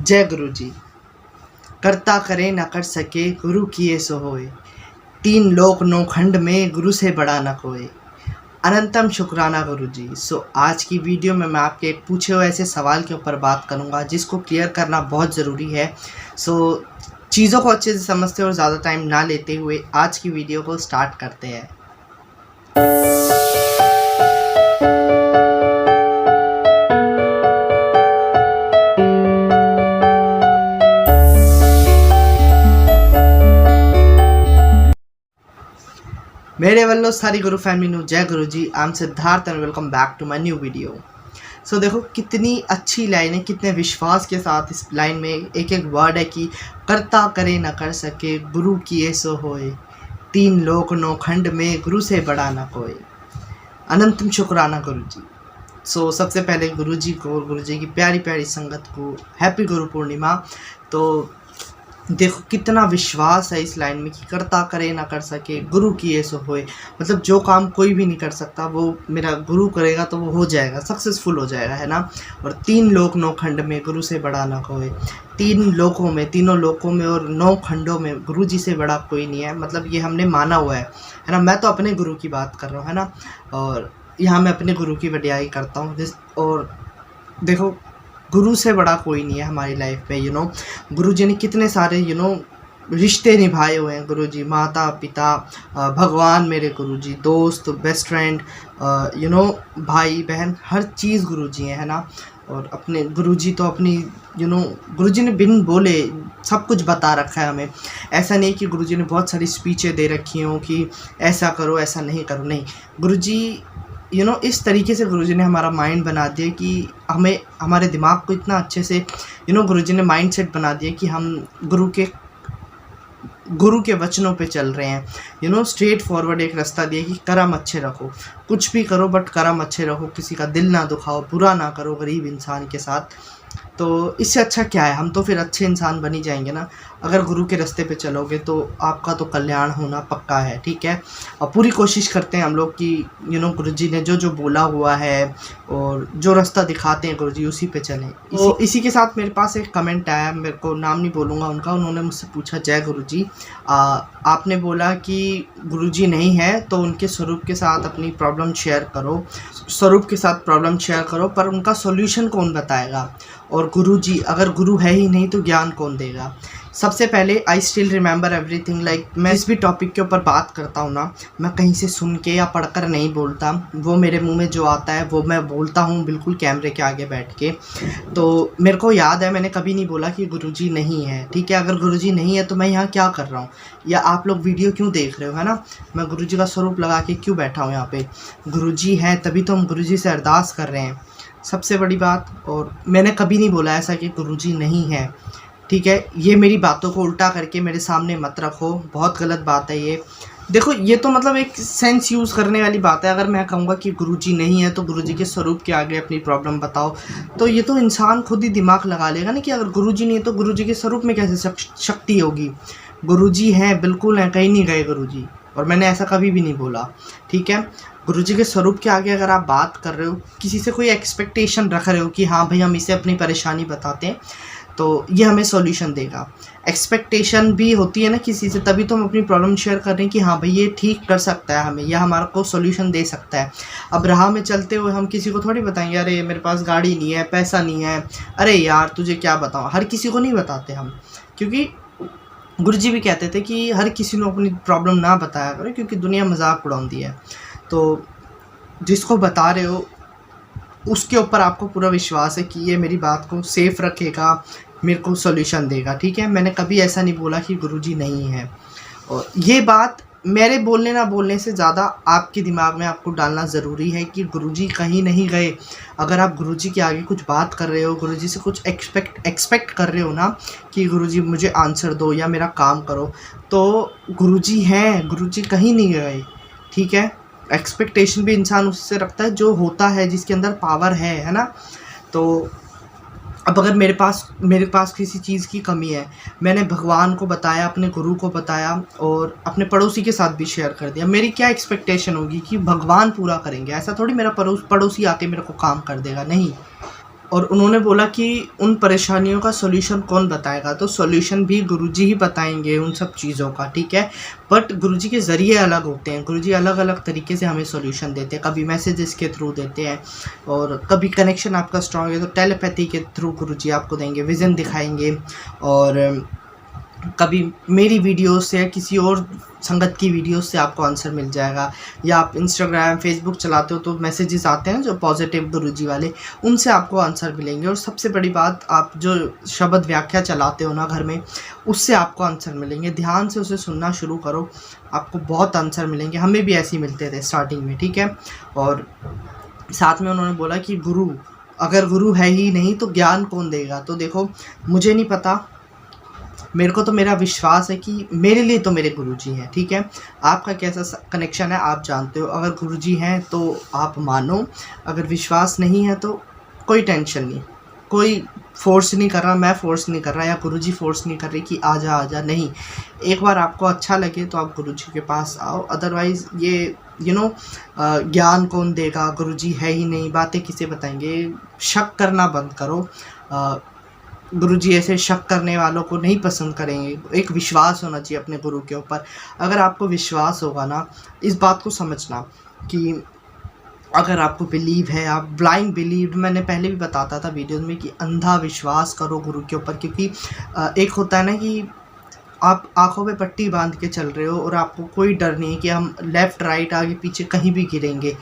जय गुरु जी। करता करे न कर सके गुरु किए सो होए। तीन लोक नौ खंड में गुरु से बड़ा न कोई। अनंतम शुक्राना गुरु जी। आज की वीडियो में मैं आपके एक पूछे हुए ऐसे सवाल के ऊपर बात करूंगा जिसको क्लियर करना बहुत ज़रूरी है। चीज़ों को अच्छे से समझते और ज़्यादा टाइम ना लेते हुए आज की वीडियो को स्टार्ट करते हैं। मेरे वालों सारी गुरु फैमिली नु जय गुरु जी। I am Siddharth and welcome back to my new video. देखो कितनी अच्छी लाइन है, कितने विश्वास के साथ इस लाइन में एक एक वर्ड है कि करता करे न कर सके गुरु किए सो होए। तीन लोक नौ खंड में गुरु से बड़ा न कोई। अनंतम शुक्राना गुरु जी। सबसे पहले गुरु जी को, गुरु जी की प्यारी प्यारी संगत को हैप्पी गुरु पूर्णिमा। तो देखो कितना विश्वास है इस लाइन में कि करता करे ना कर सके गुरु किए सो होए। मतलब जो काम कोई भी नहीं कर सकता वो मेरा गुरु करेगा तो वो हो जाएगा, सक्सेसफुल हो जाएगा, है ना। और तीन लोक नौ खंड में गुरु से बड़ा ना कोई। तीन लोकों में, तीनों लोकों में और नौ खंडों में गुरु जी से बड़ा कोई नहीं है। मतलब ये हमने माना हुआ है ना। मैं तो अपने गुरु की बात कर रहा हूँ, है ना। और यहाँ मैं अपने गुरु की वडियाई करता हूँ। और देखो गुरु से बड़ा कोई नहीं है हमारी लाइफ में। गुरु जी ने कितने सारे रिश्ते निभाए हुए हैं। गुरु जी माता पिता, भगवान मेरे गुरु जी, दोस्त, बेस्ट फ्रेंड, भाई बहन, हर चीज़ गुरु जी है ना। और अपने गुरु जी तो अपनी गुरु जी ने बिन बोले सब कुछ बता रखा है हमें। ऐसा नहीं कि गुरु जी ने बहुत सारी स्पीचें दे रखी हों कि ऐसा करो ऐसा नहीं करो, नहीं। गुरु जी इस तरीके से गुरुजी ने हमारा माइंड बना दिया कि हमें, हमारे दिमाग को इतना अच्छे से गुरुजी ने माइंड सेट बना दिया कि हम गुरु के वचनों पे चल रहे हैं। स्ट्रेट फॉरवर्ड एक रास्ता दिया कि कर्म अच्छे रखो, कुछ भी करो बट कर्म अच्छे रखो, किसी का दिल ना दुखाओ, बुरा ना करो गरीब इंसान के साथ। तो इससे अच्छा क्या है, हम तो फिर अच्छे इंसान बन ही जाएंगे ना। अगर गुरु के रास्ते पे चलोगे तो आपका तो कल्याण होना पक्का है, ठीक है। और पूरी कोशिश करते हैं हम लोग कि गुरु जी ने जो जो बोला हुआ है और जो रास्ता दिखाते हैं गुरु जी उसी पे चलें। तो इसी के साथ मेरे पास एक कमेंट आया, मेरे को नाम नहीं बोलूँगा उनका। उन्होंने मुझसे पूछा, जय गुरु जी, आपने बोला कि गुरु जी नहीं है तो उनके स्वरूप के साथ अपनी प्रॉब्लम शेयर करो, स्वरूप के साथ प्रॉब्लम शेयर करो, पर उनका सॉल्यूशन कौन बताएगा। और गुरु जी, अगर गुरु है ही नहीं तो ज्ञान कौन देगा। सबसे पहले आई स्टिल रिमेंबर एवरीथिंग। मैं जिस भी टॉपिक के ऊपर बात करता हूँ ना, मैं कहीं से सुन के या पढ़कर नहीं बोलता। वो मेरे मुंह में जो आता है वो मैं बोलता हूँ, बिल्कुल कैमरे के आगे बैठ के। तो मेरे को याद है, मैंने कभी नहीं बोला कि गुरुजी नहीं है, ठीक है। अगर गुरुजी नहीं है तो मैं यहाँ क्या कर रहा हूँ, या आप लोग वीडियो क्यों देख रहे हो, है ना। मैं गुरुजी का स्वरूप लगा के क्यों बैठा हूँ यहाँ पे। गुरुजी हैं तभी तो हम गुरुजी से अरदास कर रहे हैं, सबसे बड़ी बात। और मैंने कभी नहीं बोला ऐसा कि गुरुजी नहीं है, ठीक है। ये मेरी बातों को उल्टा करके मेरे सामने मत रखो, बहुत गलत बात है ये। देखो ये तो मतलब एक सेंस यूज़ करने वाली बात है। अगर मैं कहूँगा कि गुरुजी नहीं है तो गुरुजी के स्वरूप के आगे अपनी प्रॉब्लम बताओ, तो ये तो इंसान खुद ही दिमाग लगा लेगा ना कि अगर गुरुजी नहीं है तो गुरुजी के स्वरूप में कैसे शक्ति होगी। गुरुजी हैं, बिल्कुल हैं, कहीं नहीं गए गुरुजी। और मैंने ऐसा कभी भी नहीं बोला, ठीक है। गुरुजी के स्वरूप के आगे अगर आप बात कर रहे हो, किसी से कोई एक्सपेक्टेशन रख रहे हो कि हाँ भाई हम इसे अपनी परेशानी बताते हैं तो ये हमें सॉल्यूशन देगा। एक्सपेक्टेशन भी होती है ना किसी से, तभी तो हम अपनी प्रॉब्लम शेयर कर रहे हैं कि हाँ भाई ये ठीक कर सकता है हमें, या हमारा को सॉल्यूशन दे सकता है। अब राह में चलते हुए हम किसी को थोड़ी बताएंगे, अरे मेरे पास गाड़ी नहीं है, पैसा नहीं है, अरे यार तुझे क्या बताऊँ। हर किसी को नहीं बताते हम, क्योंकि गुरुजी भी कहते थे कि हर किसी को अपनी प्रॉब्लम ना बताया करो, क्योंकि दुनिया मजाक उड़ाती है। तो जिसको बता रहे हो उसके ऊपर आपको पूरा विश्वास है कि ये मेरी बात को सेफ रखेगा, मेरे को सॉल्यूशन देगा, ठीक है। मैंने कभी ऐसा नहीं बोला कि गुरुजी नहीं है। और ये बात मेरे बोलने ना बोलने से ज़्यादा आपके दिमाग में आपको डालना ज़रूरी है कि गुरुजी कहीं नहीं गए। अगर आप गुरुजी के आगे कुछ बात कर रहे हो, गुरुजी से कुछ एक्सपेक्ट कर रहे हो ना कि गुरुजी मुझे आंसर दो या मेरा काम करो, तो गुरुजी हैं, गुरुजी कहीं नहीं गए, ठीक है। एक्सपेक्टेशन भी इंसान उससे रखता है जो होता है, जिसके अंदर पावर है ना। तो अब अगर मेरे पास किसी चीज़ की कमी है, मैंने भगवान को बताया, अपने गुरु को बताया और अपने पड़ोसी के साथ भी शेयर कर दिया, मेरी क्या एक्सपेक्टेशन होगी कि भगवान पूरा करेंगे। ऐसा थोड़ी मेरा पड़ोसी आके मेरे को काम कर देगा, नहीं। और उन्होंने बोला कि उन परेशानियों का सॉल्यूशन कौन बताएगा, तो सॉल्यूशन भी गुरुजी ही बताएंगे उन सब चीज़ों का, ठीक है। बट गुरुजी के ज़रिए अलग होते हैं, गुरुजी अलग अलग तरीके से हमें सॉल्यूशन देते हैं, कभी मैसेजेस के थ्रू देते हैं, और कभी कनेक्शन आपका स्ट्रांग है तो टेलीपैथी के थ्रू गुरुजी आपको देंगे, विज़न दिखाएंगे, और कभी मेरी वीडियोस से या किसी और संगत की वीडियोस से आपको आंसर मिल जाएगा, या आप इंस्टाग्राम फेसबुक चलाते हो तो मैसेजेस आते हैं जो पॉजिटिव गुरुजी वाले, उनसे आपको आंसर मिलेंगे। और सबसे बड़ी बात, आप जो शब्द व्याख्या चलाते हो ना घर में, उससे आपको आंसर मिलेंगे। ध्यान से उसे सुनना शुरू करो, आपको बहुत आंसर मिलेंगे। हमें भी ऐसे ही मिलते थे स्टार्टिंग में, ठीक है। और साथ में उन्होंने बोला कि गुरु, अगर गुरु है ही नहीं तो ज्ञान कौन देगा। तो देखो, मुझे नहीं पता, मेरे को तो मेरा विश्वास है कि मेरे लिए तो मेरे गुरुजी हैं, ठीक है। आपका कैसा कनेक्शन है आप जानते हो, अगर गुरुजी हैं तो आप मानो, अगर विश्वास नहीं है तो कोई टेंशन नहीं, कोई फोर्स नहीं कर रहा, मैं फोर्स नहीं कर रहा, या गुरुजी फोर्स नहीं कर रही कि आजा आजा, नहीं। एक बार आपको अच्छा लगे तो आप गुरुजी के पास आओ, अदरवाइज़ ये ज्ञान कौन देगा, गुरुजी है ही नहीं, बातें किसे बताएंगे, शक करना बंद करो। गुरुजी ऐसे शक करने वालों को नहीं पसंद करेंगे। एक विश्वास होना चाहिए अपने गुरु के ऊपर। अगर आपको विश्वास होगा ना, इस बात को समझना कि अगर आपको बिलीव है, आप ब्लाइंड बिलीव, मैंने पहले भी बताता था वीडियोज़ में कि अंधा विश्वास करो गुरु के ऊपर, क्योंकि एक होता है ना कि आप आँखों पे पट्टी बांध के चल रहे हो और आपको कोई डर नहीं है कि हम लेफ़्ट राइट आगे पीछे कहीं भी गिरेंगे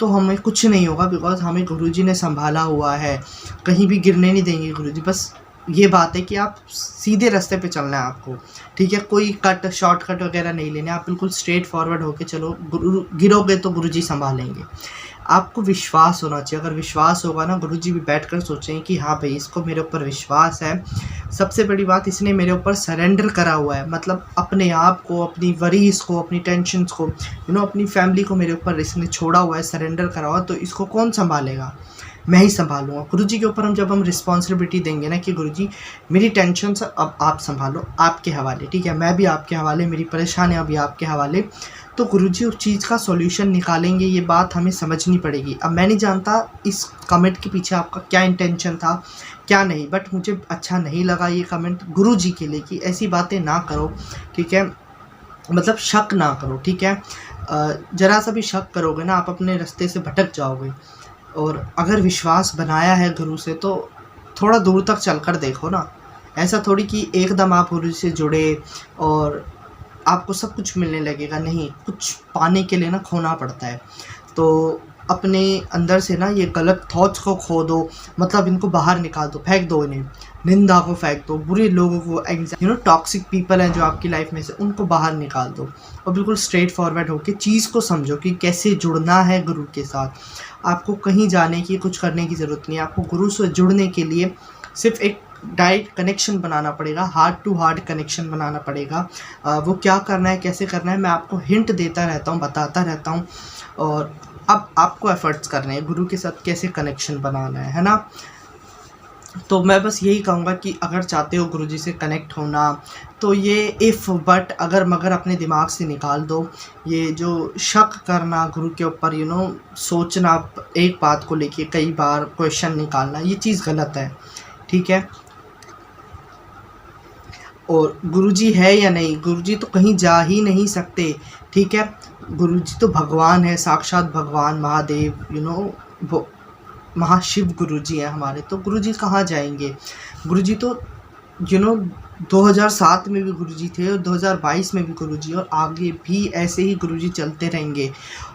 तो हमें कुछ नहीं होगा, बिकॉज़ हमें गुरुजी ने संभाला हुआ है, कहीं भी गिरने नहीं देंगे गुरुजी। बस ये बात है कि आप सीधे रास्ते पे चलना है आपको, ठीक है। कोई कट शॉर्टकट वगैरह नहीं लेने, आप बिल्कुल स्ट्रेट फॉरवर्ड होके चलो, गिरोगे तो गुरुजी संभालेंगे। आपको विश्वास होना चाहिए, अगर विश्वास होगा ना, गुरुजी भी बैठकर सोचेंगे कि हाँ भाई, इसको मेरे ऊपर विश्वास है। सबसे बड़ी बात, इसने मेरे ऊपर सरेंडर करा हुआ है, मतलब अपने आप को, अपनी वरीज को, अपनी टेंशन्स को, अपनी फैमिली को मेरे ऊपर इसने छोड़ा हुआ है, सरेंडर करा हुआ है, तो इसको कौन संभालेगा, मैं ही संभालूंगा। गुरुजी के ऊपर जब हम रिस्पॉन्सिबिलिटी देंगे ना कि गुरुजी मेरी टेंशन अब आप संभालो, आपके हवाले, ठीक है, मैं भी आपके हवाले, मेरी परेशानियाँ भी आपके हवाले, तो गुरुजी उस चीज़ का सॉल्यूशन निकालेंगे। ये बात हमें समझनी पड़ेगी। अब मैं नहीं जानता इस कमेंट के पीछे आपका क्या इंटेंशन था, क्या नहीं, बट मुझे अच्छा नहीं लगा ये कमेंट गुरुजी के लिए कि ऐसी बातें ना करो, ठीक है, मतलब शक ना करो, ठीक है। ज़रा सा भी शक करोगे ना, आप अपने रास्ते से भटक जाओगे। और अगर विश्वास बनाया है गुरु से तो थोड़ा दूर तक चलकर देखो ना, ऐसा थोड़ी कि एकदम आप गुरु से जुड़े और आपको सब कुछ मिलने लगेगा, नहीं, कुछ पाने के लिए ना खोना पड़ता है। तो अपने अंदर से ना ये गलत थॉट्स को खो दो, मतलब इनको बाहर निकाल दो, फेंक दो इन्हें, निंदा को फेंक दो, बुरे लोगों को, टॉक्सिक पीपल हैं जो आपकी लाइफ में से, उनको बाहर निकाल दो और बिल्कुल स्ट्रेट फॉरवर्ड होकर चीज़ को समझो कि कैसे जुड़ना है गुरु के साथ। आपको कहीं जाने की, कुछ करने की ज़रूरत नहीं है। आपको गुरु से जुड़ने के लिए सिर्फ एक डायरेक्ट कनेक्शन बनाना पड़ेगा, हार्ट टू हार्ट कनेक्शन बनाना पड़ेगा। वो क्या करना है, कैसे करना है, मैं आपको हिंट देता रहता हूँ, बताता रहता हूँ, और अब आपको एफर्ट्स करने हैं गुरु के साथ कैसे कनेक्शन बनाना है ना। तो मैं बस यही कहूँगा कि अगर चाहते हो गुरुजी से कनेक्ट होना, तो ये इफ़ बट अगर मगर अपने दिमाग से निकाल दो। ये जो शक करना गुरु के ऊपर, सोचना, एक बात को लेके कई बार क्वेश्चन निकालना, ये चीज़ गलत है, ठीक है। और गुरुजी है या नहीं, गुरुजी तो कहीं जा ही नहीं सकते, ठीक है। गुरुजी तो भगवान है, साक्षात भगवान महादेव, वो महाशिव गुरुजी हैं हमारे। तो गुरुजी कहाँ जाएंगे, गुरुजी तो 2007 में भी गुरुजी थे और 2022 में भी गुरुजी, और आगे भी ऐसे ही गुरुजी चलते रहेंगे।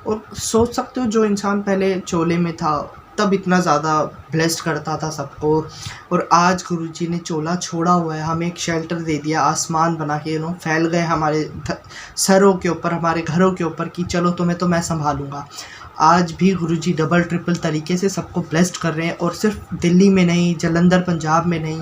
और सोच सकते हो, जो इंसान पहले चोले में था तब इतना ज़्यादा ब्लेस्ड करता था सबको, और आज गुरुजी ने चोला छोड़ा हुआ है, हमें एक शेल्टर दे दिया, आसमान बना के फैल गए हमारे सरों के ऊपर, हमारे घरों के ऊपर कि चलो तुम्हें तो मैं संभालूंगा। आज भी गुरुजी डबल ट्रिपल तरीके से सबको ब्लेस्ड कर रहे हैं, और सिर्फ दिल्ली में नहीं, जलंधर पंजाब में नहीं,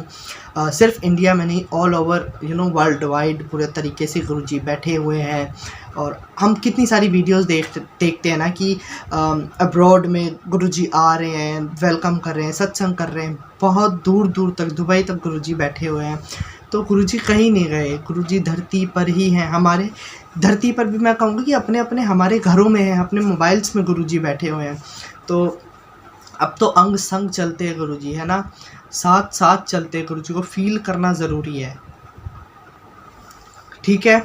सिर्फ इंडिया में नहीं, ऑल ओवर वर्ल्ड वाइड पूरे तरीके से गुरुजी बैठे हुए हैं। और हम कितनी सारी वीडियोस देखते हैं ना कि अब्रॉड में गुरुजी आ रहे हैं, वेलकम कर रहे हैं, सत्संग कर रहे हैं, बहुत दूर दूर तक, दुबई तक गुरुजी बैठे हुए हैं। तो गुरुजी कहीं नहीं गए, गुरुजी धरती पर ही हैं, हमारे धरती पर भी मैं कहूँगा कि अपने अपने हमारे घरों में हैं, अपने मोबाइल्स में गुरुजी बैठे हुए हैं। तो अब तो अंग संग चलते हैं गुरुजी, है ना, साथ साथ चलते हैं गुरुजी को फील करना ज़रूरी है, ठीक है।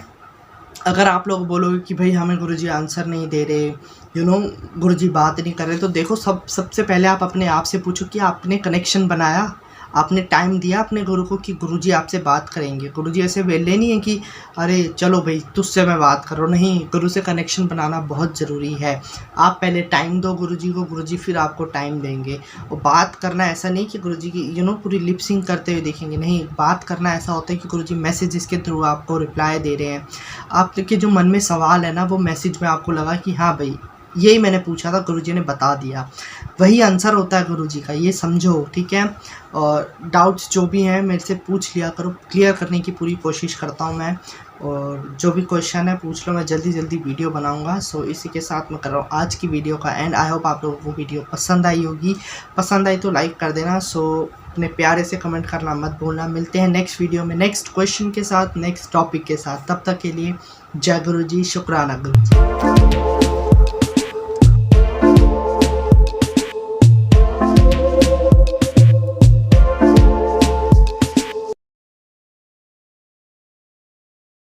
अगर आप लोग बोलोगे कि भाई हमें गुरुजी आंसर नहीं दे रहे, गुरुजी बात नहीं कर रहे, तो देखो सबसे पहले आप अपने आप से पूछो कि आपने कनेक्शन बनाया, आपने टाइम दिया अपने गुरु को कि गुरुजी आपसे बात करेंगे। गुरुजी ऐसे वेले नहीं है कि अरे चलो भाई तुझसे मैं बात कर रहा हूँ, नहीं, गुरु से कनेक्शन बनाना बहुत ज़रूरी है। आप पहले टाइम दो गुरुजी को, गुरुजी फिर आपको टाइम देंगे। और बात करना ऐसा नहीं कि गुरुजी की पूरी लिपसिंग करते हुए देखेंगे, नहीं, बात करना ऐसा होता है कि गुरुजी मैसेजेस के थ्रू आपको रिप्लाई दे रहे हैं। आपके जो मन में सवाल है ना, वो मैसेज में आपको लगा कि हाँ भाई यही मैंने पूछा था, गुरुजी ने बता दिया, वही आंसर होता है गुरुजी का, ये समझो, ठीक है। और डाउट्स जो भी हैं मेरे से पूछ लिया करो, क्लियर करने की पूरी कोशिश करता हूँ मैं, और जो भी क्वेश्चन है पूछ लो, मैं जल्दी जल्दी वीडियो बनाऊंगा। सो इसी के साथ मैं कर रहा हूँ आज की वीडियो का एंड। आई होप आप लोगों को वीडियो पसंद आई होगी, पसंद आई तो लाइक कर देना। सो अपने प्यारे से कमेंट करना मत भूलना। मिलते हैं नेक्स्ट वीडियो में नेक्स्ट क्वेश्चन के साथ, नेक्स्ट टॉपिक के साथ। तब तक के लिए जय गुरुजी, शुक्राना गुरुजी।